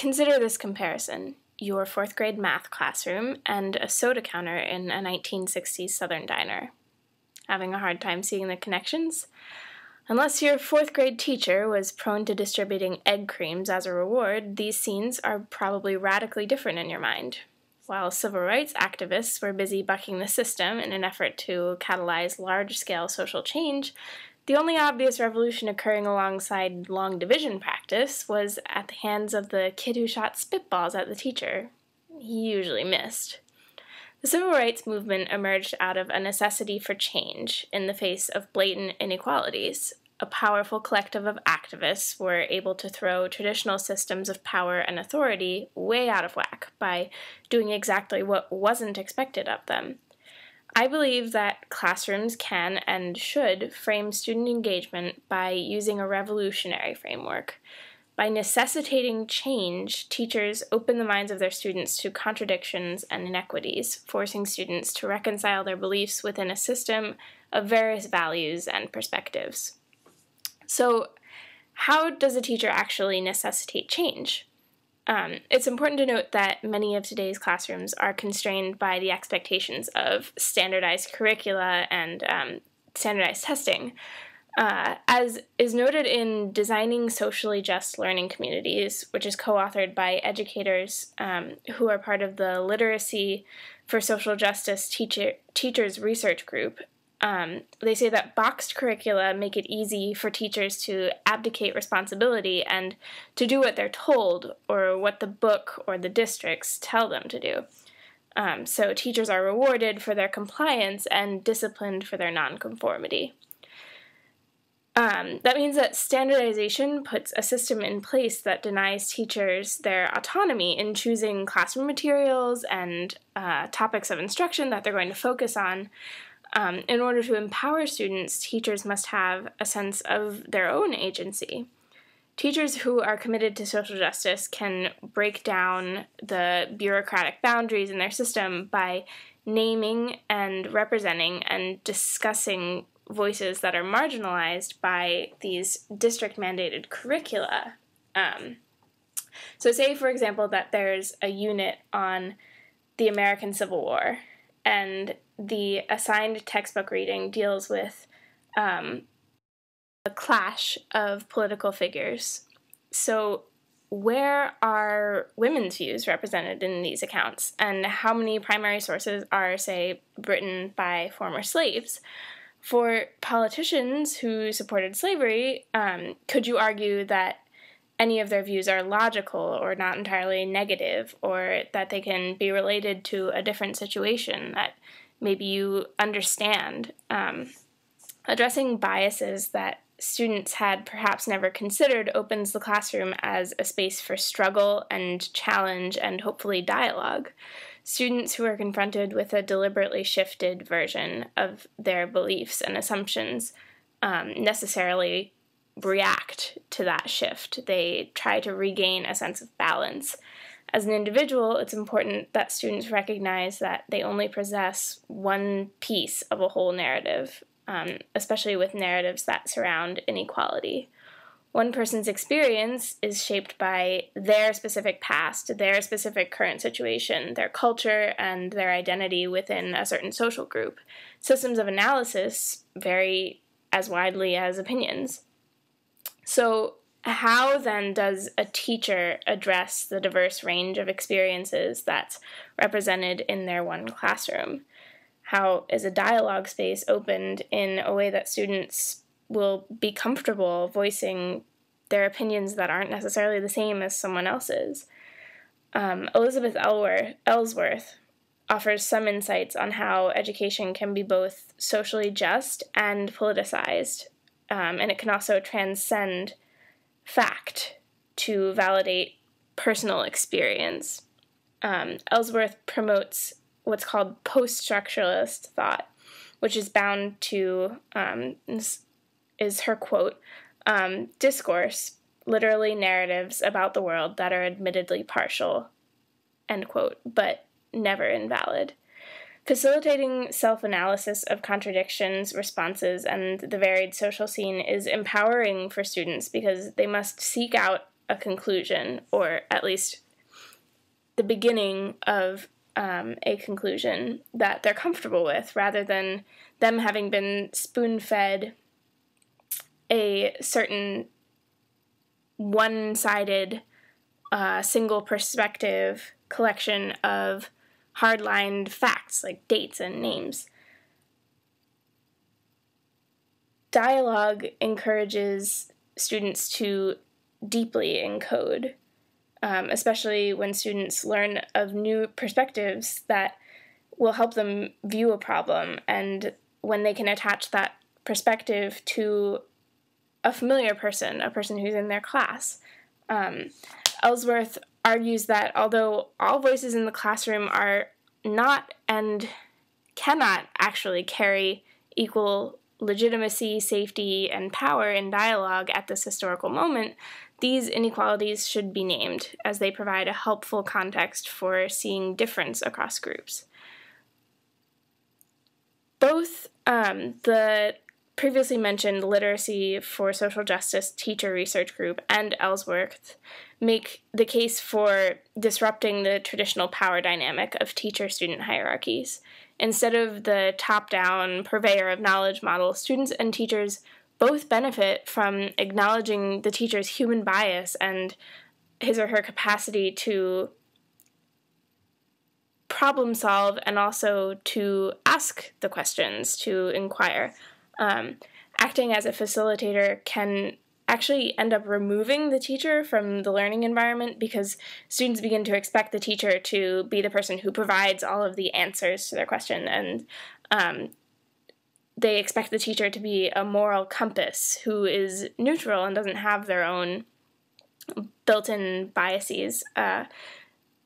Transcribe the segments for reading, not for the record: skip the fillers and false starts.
consider this comparison: your fourth grade math classroom and a soda counter in a 1960s Southern diner. Having a hard time seeing the connections? Unless your fourth grade teacher was prone to distributing egg creams as a reward, these scenes are probably radically different in your mind. While civil rights activists were busy bucking the system in an effort to catalyze large-scale social change, the only obvious revolution occurring alongside long division practice was at the hands of the kid who shot spitballs at the teacher. He usually missed. The civil rights movement emerged out of a necessity for change in the face of blatant inequalities. A powerful collective of activists were able to throw traditional systems of power and authority way out of whack by doing exactly what wasn't expected of them. I believe that classrooms can and should frame student engagement by using a revolutionary framework. By necessitating change, teachers open the minds of their students to contradictions and inequities, forcing students to reconcile their beliefs within a system of various values and perspectives. So, how does a teacher actually necessitate change? It's important to note that many of today's classrooms are constrained by the expectations of standardized curricula and standardized testing. As is noted in Designing Socially Just Learning Communities, which is co-authored by educators who are part of the Literacy for Social Justice Teachers Research Group, they say that boxed curricula make it easy for teachers to abdicate responsibility and to do what they're told or what the book or the districts tell them to do. So teachers are rewarded for their compliance and disciplined for their nonconformity. That means that standardization puts a system in place that denies teachers their autonomy in choosing classroom materials and topics of instruction that they're going to focus on. In order to empower students, teachers must have a sense of their own agency. Teachers who are committed to social justice can break down the bureaucratic boundaries in their system by naming and representing and discussing voices that are marginalized by these district-mandated curricula. So say, for example, that there's a unit on the American Civil War, and the assigned textbook reading deals with a clash of political figures. So where are women's views represented in these accounts, and how many primary sources are, say, written by former slaves? For politicians who supported slavery, could you argue that any of their views are logical or not entirely negative, or that they can be related to a different situation that maybe you understand? Addressing biases that students had perhaps never considered opens the classroom as a space for struggle and challenge and hopefully dialogue. Students who are confronted with a deliberately shifted version of their beliefs and assumptions necessarily react to that shift. They try to regain a sense of balance. As an individual, it's important that students recognize that they only possess one piece of a whole narrative, especially with narratives that surround inequality. One person's experience is shaped by their specific past, their specific current situation, their culture, and their identity within a certain social group. Systems of analysis vary as widely as opinions. So, how then does a teacher address the diverse range of experiences that's represented in their one classroom? How is a dialogue space opened in a way that students will be comfortable voicing their opinions that aren't necessarily the same as someone else's? Elizabeth Ellsworth offers some insights on how education can be both socially just and politicized, and it can also transcend fact to validate personal experience. Ellsworth promotes what's called post-structuralist thought, which is bound to, this is her quote, discourse, literally narratives about the world that are admittedly partial, end quote, but never invalid. Facilitating self-analysis of contradictions, responses, and the varied social scene is empowering for students because they must seek out a conclusion, or at least the beginning of a conclusion that they're comfortable with, rather than them having been spoon-fed a certain one-sided, single perspective collection of hard-lined facts like dates and names. Dialogue encourages students to deeply encode, especially when students learn of new perspectives that will help them view a problem, and when they can attach that perspective to a familiar person, a person who's in their class. Ellsworth argues that although all voices in the classroom are not and cannot actually carry equal legitimacy, safety, and power in dialogue at this historical moment, these inequalities should be named, as they provide a helpful context for seeing difference across groups. Both the previously mentioned Literacy for Social Justice Teacher Research Group and Ellsworth make the case for disrupting the traditional power dynamic of teacher-student hierarchies. Instead of the top-down purveyor of knowledge model, students and teachers both benefit from acknowledging the teacher's human bias and his or her capacity to problem solve and also to ask the questions, to inquire. Acting as a facilitator can actually end up removing the teacher from the learning environment, because students begin to expect the teacher to be the person who provides all of the answers to their question, and they expect the teacher to be a moral compass who is neutral and doesn't have their own built-in biases.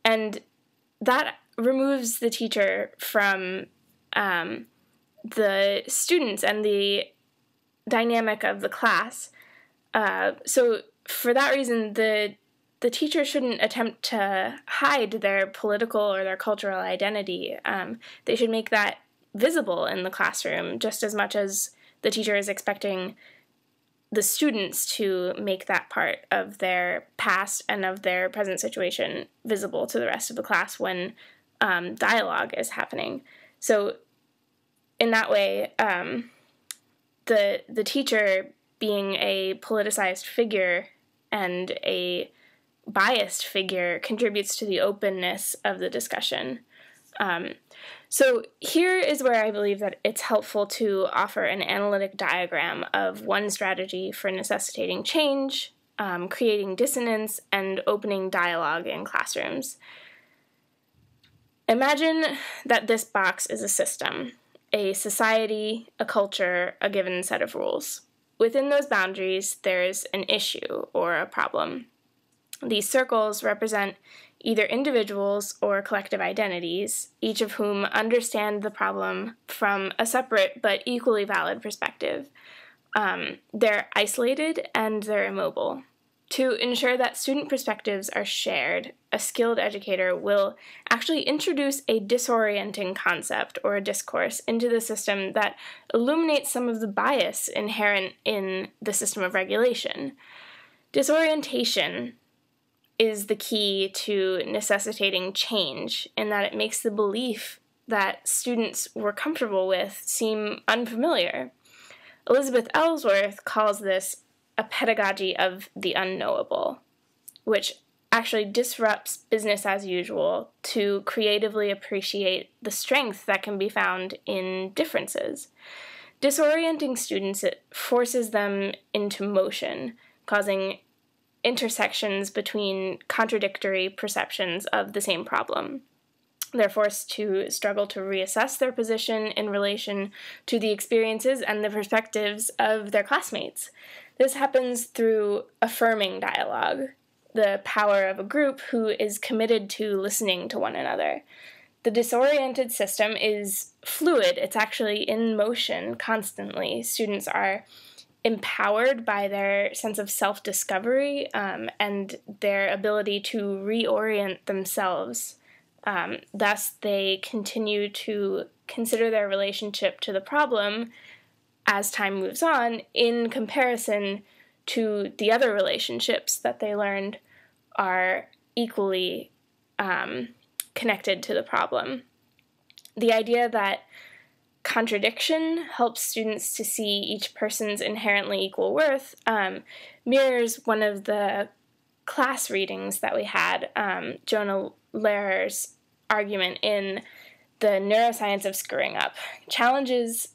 And that removes the teacher from the students and the dynamic of the class. So for that reason, the teacher shouldn't attempt to hide their political or their cultural identity. They should make that visible in the classroom just as much as the teacher is expecting the students to make that part of their past and of their present situation visible to the rest of the class when dialogue is happening. So in that way, the teacher being a politicized figure and a biased figure contributes to the openness of the discussion. So here is where I believe that it's helpful to offer an analytic diagram of one strategy for necessitating change, creating dissonance, and opening dialogue in classrooms. Imagine that this box is a system, a society, a culture, a given set of rules. Within those boundaries, there's an issue or a problem. These circles represent either individuals or collective identities, each of whom understand the problem from a separate but equally valid perspective. They're isolated and they're immobile. To ensure that student perspectives are shared, a skilled educator will actually introduce a disorienting concept or a discourse into the system that illuminates some of the bias inherent in the system of regulation. Disorientation is the key to necessitating change, in that it makes the belief that students were comfortable with seem unfamiliar. Elizabeth Ellsworth calls this a pedagogy of the unknowable, which actually disrupts business as usual to creatively appreciate the strength that can be found in differences. Disorienting students, it forces them into motion, causing intersections between contradictory perceptions of the same problem. They're forced to struggle to reassess their position in relation to the experiences and the perspectives of their classmates. This happens through affirming dialogue, the power of a group who is committed to listening to one another. The disoriented system is fluid. It's actually in motion constantly. Students are empowered by their sense of self-discovery and their ability to reorient themselves. Thus, they continue to consider their relationship to the problem as time moves on in comparison to the other relationships that they learned are equally connected to the problem. The idea that contradiction helps students to see each person's inherently equal worth mirrors one of the class readings that we had, Jonah Lehrer's argument in The Neuroscience of Screwing Up. Challenges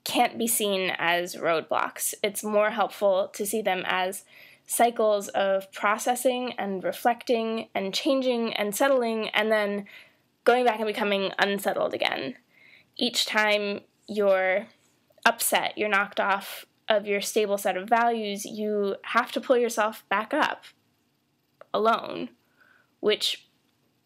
can't be seen as roadblocks. It's more helpful to see them as cycles of processing and reflecting and changing and settling and then going back and becoming unsettled again. Each time you're upset, you're knocked off of your stable set of values, you have to pull yourself back up alone, which,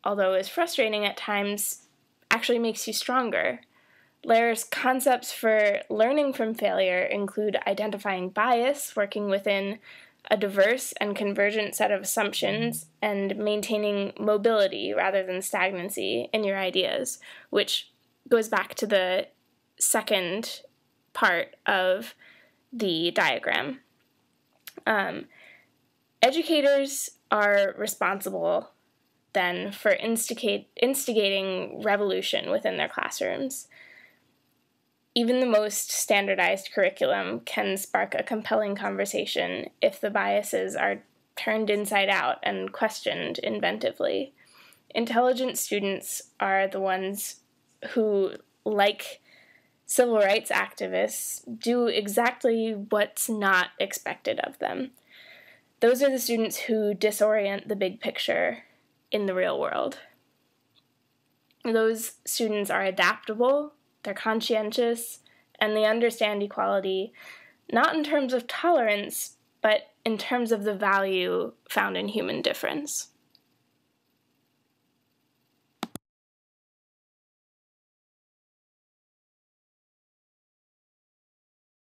although is frustrating at times, actually makes you stronger. Lehrer's concepts for learning from failure include identifying bias, working within a diverse and convergent set of assumptions, and maintaining mobility rather than stagnancy in your ideas, which goes back to the second part of the diagram. Educators are responsible then for instigating revolution within their classrooms. Even the most standardized curriculum can spark a compelling conversation if the biases are turned inside out and questioned inventively. Intelligent students are the ones who, like civil rights activists, do exactly what's not expected of them. Those are the students who disorient the big picture in the real world. Those students are adaptable, they're conscientious, and they understand equality, not in terms of tolerance, but in terms of the value found in human difference.